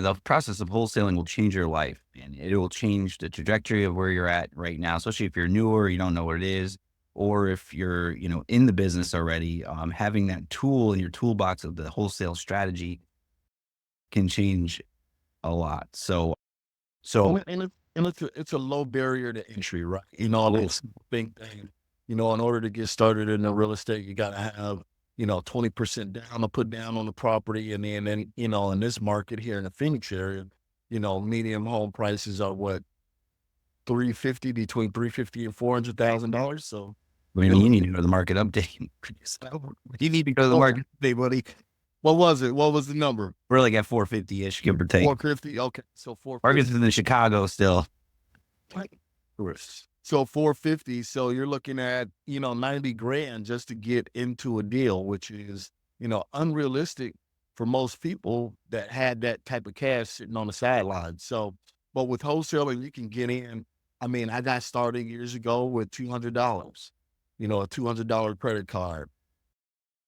The process of wholesaling will change your life, and it will change the trajectory of where you're at right now, especially if you're newer, you don't know what it is, or if you're, in the business already. Having that tool in your toolbox of the wholesale strategy can change a lot. So And it's a low barrier to entry, right? It's a big thing. In order to get started in the real estate, you got to have 20% down to put down on the property, and then in this market here in the Phoenix area, medium home prices are what 350 between 350 and $400,000. So I you're mean, you need looking. to go to the market update. You need to go to the Oh, market update, buddy. what was it? What was the number? We're like at 450 ish, give or take. 450. Okay, so Markets 450. in Chicago still. So 450. So you're looking at, 90 grand just to get into a deal, which is, unrealistic for most people that had that type of cash sitting on the sideline. So, but with wholesaling, you can get in. I mean, I got started years ago with $200, a $200 credit card,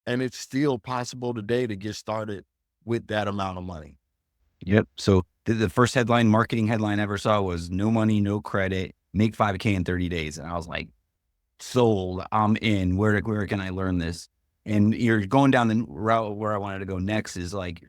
and it's still possible today to get started with that amount of money. Yep. So the first marketing headline I ever saw was no money, no credit, make 5K in 30 days. And I was like, sold, I'm in. Where can I learn this? And you're going down the route where I wanted to go next is like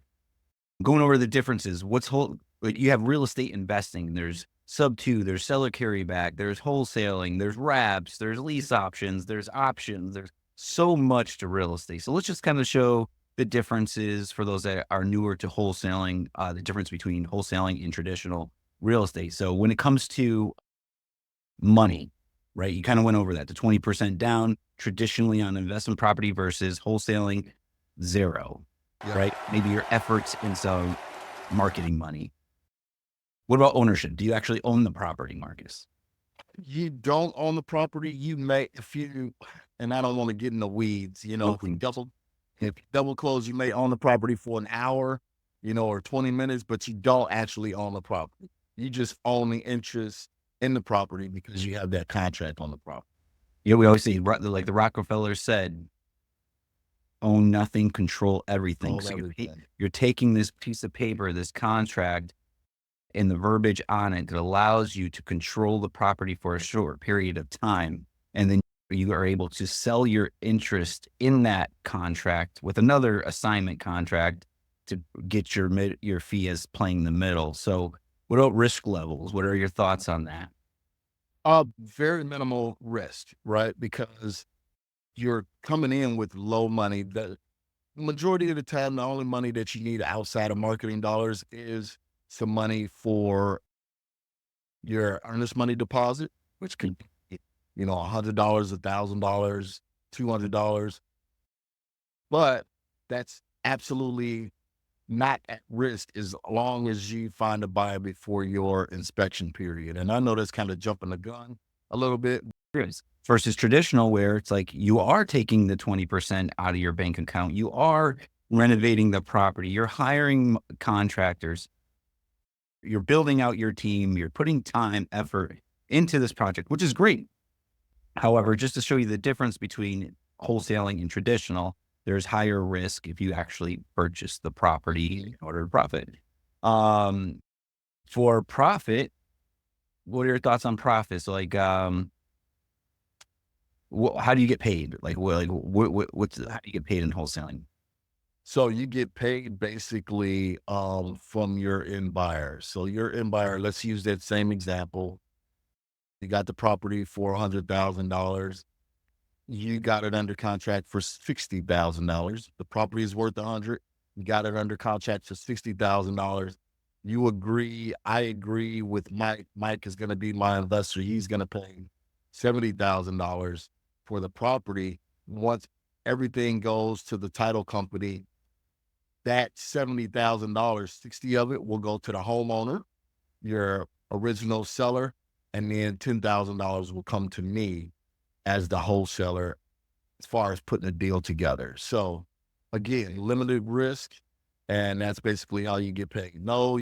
going over the differences. Like you have real estate investing. There's sub two, there's seller carryback, there's wholesaling, there's wraps, there's lease options, there's options. There's so much to real estate. So let's just kind of show the differences for those that are newer to wholesaling, the difference between wholesaling and traditional real estate. So when it comes to money, right? You kind of went over that, the 20% down traditionally on investment property versus wholesaling, zero, Yeah. right? Maybe your efforts in some marketing money. What about ownership? Do you actually own the property, Marcus? You don't own the property. You may, if you, and I don't want to get in the weeds, No. if you double close, you may own the property for an hour, or 20 minutes, but you don't actually own the property. You just own the interest in the property because you have that contract on the property. Yeah, we always say, like the Rockefeller said, own nothing, control everything. Own So everything. you're taking this piece of paper, this contract, and the verbiage on it that allows you to control the property for a short period of time. And then you are able to sell your interest in that contract with another assignment contract to get your fee as playing the middle. So what about risk levels? What are your thoughts on that? Very minimal risk, right? Because you're coming in with low money. The majority of the time, the only money that you need outside of marketing dollars is some money for your earnest money deposit, which can be, $100, $1,000, $200. But that's absolutely not at risk as long as you find a buyer before your inspection period. And I know that's kind of jumping the gun a little bit. Yes. Versus traditional, where it's like you are taking the 20% out of your bank account, you are renovating the property, you're hiring contractors, you're building out your team, you're putting time, effort into this project, which is great. However, just to show you the difference between wholesaling and traditional, there's higher risk if you actually purchase the property in order to profit. Um, for profit, what are your thoughts on profit? So like, how do you get paid? Like, how do you get paid in wholesaling? So you get paid basically from your end buyer. So your end buyer, let's use that same example. You got the property for $100,000. You got it under contract for $60,000. The property is worth 100. You got it under contract for $60,000. You agree. I agree with Mike. Mike is going to be my investor. He's going to pay $70,000 for the property. Once everything goes to the title company, that $70,000, 60 of it will go to the homeowner, your original seller, and then $10,000 will come to me as the wholesaler as far as putting a deal together. So again, limited risk, and that's basically how you get paid. No